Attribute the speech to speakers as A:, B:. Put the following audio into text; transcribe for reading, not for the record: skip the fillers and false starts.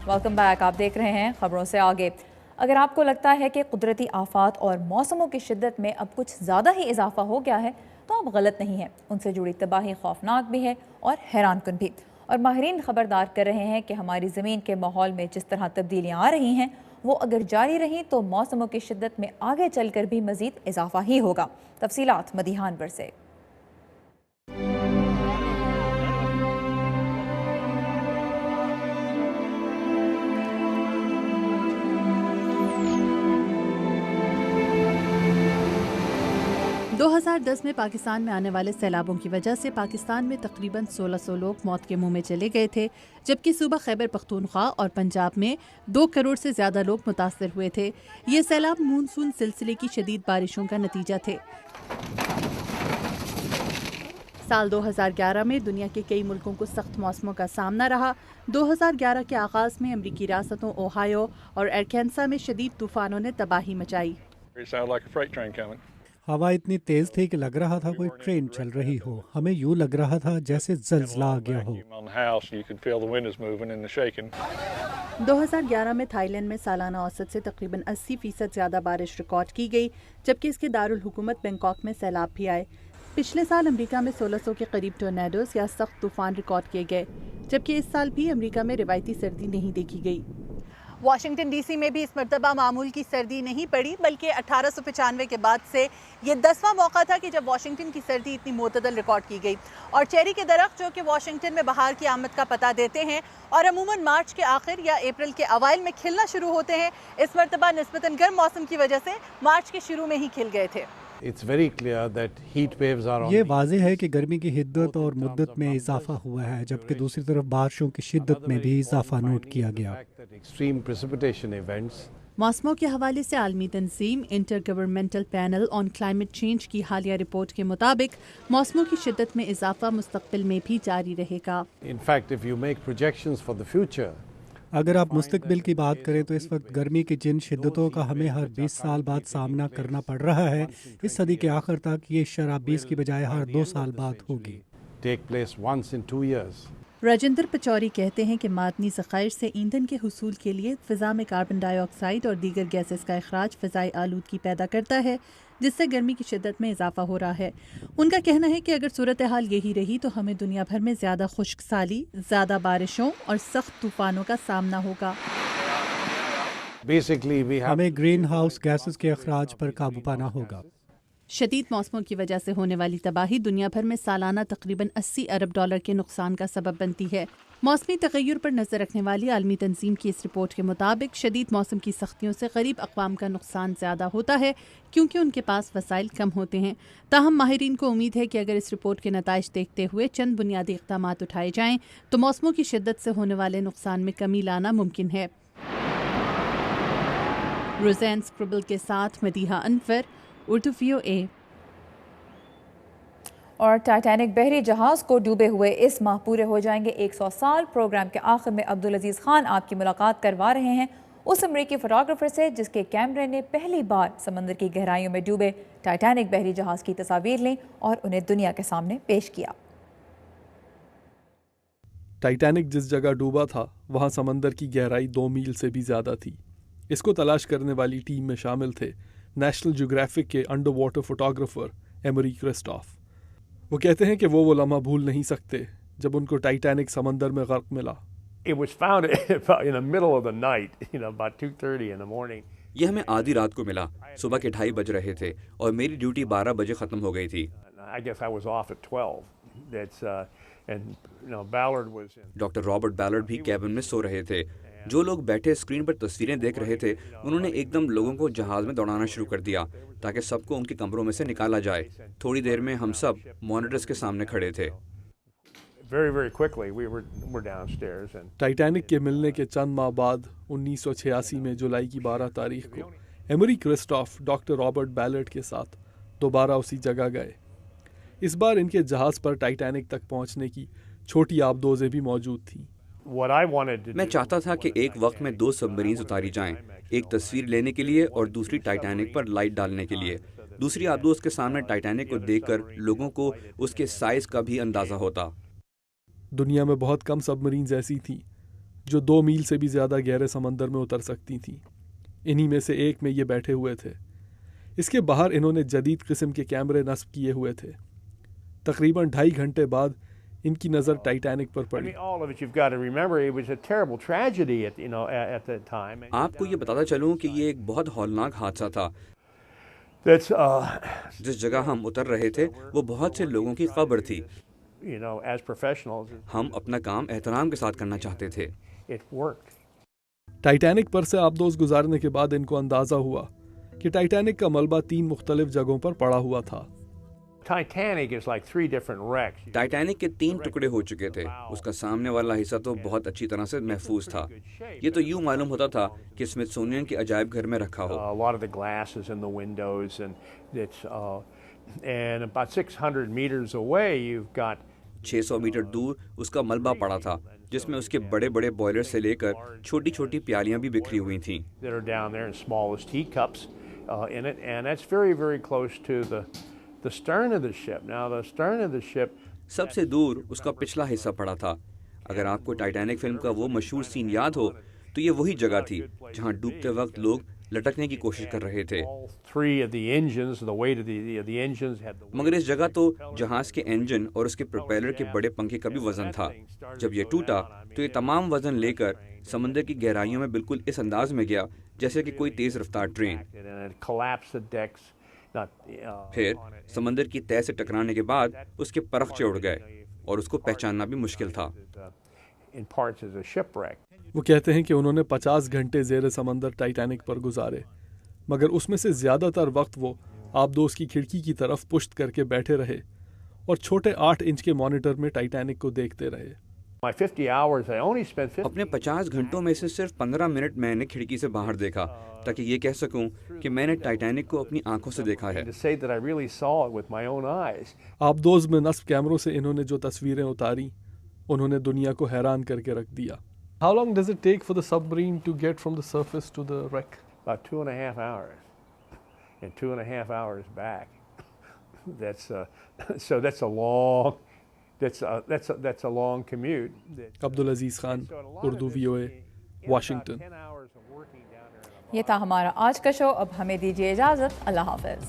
A: Welcome back. आप देख रहे हैं खबरों से आगे। अगर आपको लगता है कि कुदरती आफात और मौसमों की शिद्दत में अब कुछ ज़्यादा ही इजाफा हो गया है तो आप गलत नहीं हैं। उनसे जुड़ी तबाही खौफनाक भी है और हैरानकुन भी। और माहिरीन खबरदार कर रहे हैं कि हमारी ज़मीन के माहौल में जिस तरह तब्दीलियाँ आ रही हैं वो अगर जारी रहीं तो मौसमों की शिद्दत में आगे चलकर भी मज़ीद इजाफा ही होगा। तफसीलात मदीहान पर से।
B: 2010 में पाकिस्तान में आने वाले सैलाबों की वजह से पाकिस्तान में तकरीबन 1600 लोग मौत के मुंह में चले गए थे, जबकि सूबा खैबर पख्तूनख्वा और पंजाब में 2 करोड़ से ज्यादा लोग मुतासर हुए थे। ये सैलाब मानसून सिलसिले की शदीद बारिशों का नतीजा थे। साल 2011 में दुनिया के कई मुल्कों को सख्त मौसमों का सामना रहा। 2011 के आगाज में अमरीकी रियासतों ओहायो और अरकानसा में शदीद तूफानों ने तबाही मचाई।
C: हवा इतनी तेज थी कि लग रहा था कोई ट्रेन चल रही हो। हमें यूं लग रहा था जैसे जल्जला आ गया हो।
B: 2011 में थाईलैंड में सालाना औसत से तकरीबन 80% ज्यादा बारिश रिकॉर्ड की गई, जबकि इसके दारुल हुकूमत बैंकॉक में सैलाब भी आए। पिछले साल अमेरिका में 1600 के करीब टोर्नेडोज या सख्त तूफान रिकॉर्ड किए गए, जबकि इस साल भी अमेरिका में रिवायती सर्दी नहीं देखी गई। वाशिंगटन डीसी में भी इस मरतबा मामूल की सर्दी नहीं पड़ी, बल्कि 1895 के बाद से ये 10वां मौका था कि जब वाशिंगटन की सर्दी इतनी मोतदल रिकॉर्ड की गई। और चेरी के दरख्त जो कि वाशिंगटन में बहार की आमद का पता देते हैं और अमूमन मार्च के आखिर या अप्रैल के अवाइल में खिलना शुरू होते हैं, इस मरतबा निस्बतन गर्म मौसम की वजह से मार्च के शुरू में ही खिल गए थे।
C: ये वाज़ेह है कि गर्मी की हिद्दत और मुद्दत में इजाफा हुआ है, जबकि दूसरी तरफ बारिशों की शिद्दत में भी इजाफा नोट किया गया।
B: मौसमों के हवाले से आलमी तंजीम intergovernmental panel on climate change की हालिया रिपोर्ट के मुताबिक मौसमों की शिद्दत में इजाफा मुस्तकबिल में भी जारी रहेगा।
C: अगर आप मुस्तकबिल की बात करें तो इस वक्त गर्मी की जिन शिद्दतों का हमें हर 20 साल बाद सामना करना पड़ रहा है, इस सदी के आखिर तक ये शरह 20 की बजाय हर 2 साल बाद होगी।
B: राजेंद्र पचौरी कहते हैं कि मादनी ज़खायर से ईंधन के हुसूल के लिए फ़िज़ा में कार्बन डाइऑक्साइड और दीगर गैसेस का अखराज फ़िज़ाई आलूदगी पैदा करता है, जिससे गर्मी की शिद्दत में इजाफा हो रहा है। उनका कहना है कि अगर सूरत हाल यही रही तो हमें दुनिया भर में ज़्यादा खुश्क साली, ज़्यादा बारिशों और सख्त तूफानों का सामना होगा।
C: हमें ग्रीन हाउस गैसेस के अखराज पर काबू पाना होगा।
B: शदीद मौसमों की वजह से होने वाली तबाही दुनिया भर में सालाना तकरीबन 80 अरब डॉलर के नुकसान का सबब बनती है। मौसमी तगय्युर पर नजर रखने वाली आलमी तंजीम की इस रिपोर्ट के मुताबिक शदीद मौसम की सख्तियों से गरीब अक़वाम का नुकसान ज़्यादा होता है, क्योंकि उनके पास वसाइल कम होते हैं। ताहम माहिरीन को उम्मीद है कि अगर इस रिपोर्ट के नताइज देखते हुए चंद बुनियादी इक़दामात उठाए जाएँ तो मौसमों की शिद्दत से होने वाले नुकसान में कमी लाना मुमकिन है। रोज़ैन स्क्रिबल के साथ मदीहा अनवर, उर्दू VOA।
A: और टाइटैनिक बहरी जहाज़ को डूबे हुए इस माह पूरे हो जाएंगे 100 साल। प्रोग्राम के आखिर में अब्दुल अजीज़ खान आपकी मुलाकात करवा रहे हैं उस अमरीकी फोटोग्राफर से जिसके कैमरे ने पहली बार समंदर की गहराइयों में डूबे टाइटैनिक बहरी जहाज़ की तस्वीर ली और उन्हें दुनिया के सामने पेश किया।
D: टाइटैनिक जिस जगह डूबा था वहाँ समंदर की गहराई 2 मील से भी ज़्यादा थी। इसको तलाश करने वाली टीम में शामिल थे नेशनल ज्योग्राफिक के under water photographer emery Christophe. वो कहते हैं कि वो लम्हा भूल नहीं सकते जब उनको टाइटैनिक समंदर में गर्क मिला।
E: यह हमें आधी रात को मिला। सुबह के 2:30 बज रहे थे और मेरी ड्यूटी 12 बजे खत्म हो गई थी। डॉक्टर रॉबर्ट बैलर्ड भी कैबिन में सो रहे थे। जो लोग बैठे स्क्रीन पर तस्वीरें देख रहे थे, उन्होंने एकदम लोगों को जहाज में दौड़ाना शुरू कर दिया ताकि सबको उनके कमरों में से निकाला जाए। थोड़ी देर में हम सब मॉनिटर्स के सामने खड़े थे।
D: टाइटैनिक के मिलने के चंद माह बाद 1986 में जुलाई की 12 तारीख को एमरी क्रिस्टोफ डॉक्टर रॉबर्ट बैलर्ड के साथ दोबारा उसी जगह गए। इस बार इनके जहाज पर टाइटैनिक तक पहुंचने की छोटी आबदोजें भी मौजूद थीं।
E: मैं चाहता था कि एक वक्त में 2 सबमरीन उतारी जाएं, एक तस्वीर लेने के लिए और दूसरी टाइटैनिक पर लाइट डालने के लिए। दूसरी आबदोज के सामने टाइटैनिक को देखकर लोगों को उसके साइज का भी अंदाजा होता।
D: दुनिया में बहुत कम सबमरीन्स ऐसी थीं जो 2 मील से भी ज़्यादा गहरे समंदर में उतर सकती थीं। इन्हीं में से एक में ये बैठे हुए थे। इसके बाहर इन्होंने जदीद किस्म के कैमरे नस्ब किए हुए थे। तकरीबन 2.5 घंटे बाद इनकी नज़र टाइटैनिक पर पड़ी।
E: आपको ये बताता चलूं कि ये एक बहुत हौलनाक हादसा था। जिस जगह हम उतर रहे थे वो बहुत से लोगों की कब्र थी। हम अपना काम एहतराम के साथ करना चाहते थे।
D: टाइटैनिक पर से आबदोज गुजारने के बाद इनको अंदाज़ा हुआ कि टाइटैनिक का मलबा 3 मुख्तलिफ जगहों पर पड़ा हुआ था।
E: टाइटैनिक के 3 टुकड़े हो चुके थे। उसका सामने वाला हिस्सा तो बहुत अच्छी तरह से महफूज था। ये तो यूं मालूम होता था कि स्मिथसोनियन के अजायब घर में रखा हो।
F: And about 600 meters away, you've got
E: 600 metre दूर उसका मलबा पड़ा था, जिसमें उसके बड़े बड़े बॉयलर से लेकर छोटी छोटी प्यालियां भी बिखरी हुई थीं।
F: that are down there in smallest teacups in it, and that's very, very close to the stern of the ship. Now, the stern of the ship.
E: सबसे दूर उसका पिछला हिस्सा पड़ा था। अगर आपको टाइटैनिक फिल्म का वो मशहूर सीन याद हो तो ये वही जगह थी जहां डूबते वक्त लोग लटकने की कोशिश कर रहे थे। मगर इस जगह तो जहाज के इंजन और उसके प्रोपेलर के बड़े पंखे का भी वजन था। जब ये टूटा तो ये तमाम वजन लेकर समंदर की गहराइयों में बिल्कुल इस अंदाज में गया जैसे कि कोई तेज रफ्तार ट्रेन। फिर समंदर की तह से टकराने के बाद उसके परखचे उड़ गए और उसको पहचानना भी मुश्किल था।
D: वो कहते हैं कि उन्होंने 50 घंटे ज़ेरे समंदर टाइटैनिक पर गुजारे, मगर उसमें से ज़्यादातर वक्त वो आबदोज की खिड़की की तरफ पुश्त करके बैठे रहे और छोटे 8 इंच के मॉनिटर में टाइटैनिक को देखते रहे।
E: अपने 50 घंटों में से सिर्फ 15 मिनट मैंने खिड़की से बाहर देखा ताकि ये कह सकूं कि मैंने टाइटैनिक को अपनी आंखों से देखा है।
D: आबदोज में नस्ब कैमरों से इन्होंने जो तस्वीरें उतारी उन्होंने दुनिया को हैरान करके रख दिया। How long does it take for the submarine to get from the surface to the wreck?
F: About 2.5 hours, and 2.5 hours back. That's a long commute.
D: Abdul Aziz Khan, Urdu VOA, Washington.
A: ये था हमारा आज का शो। अब हमें दीजिए इजाज़त। अल्लाह हाफ़िज़।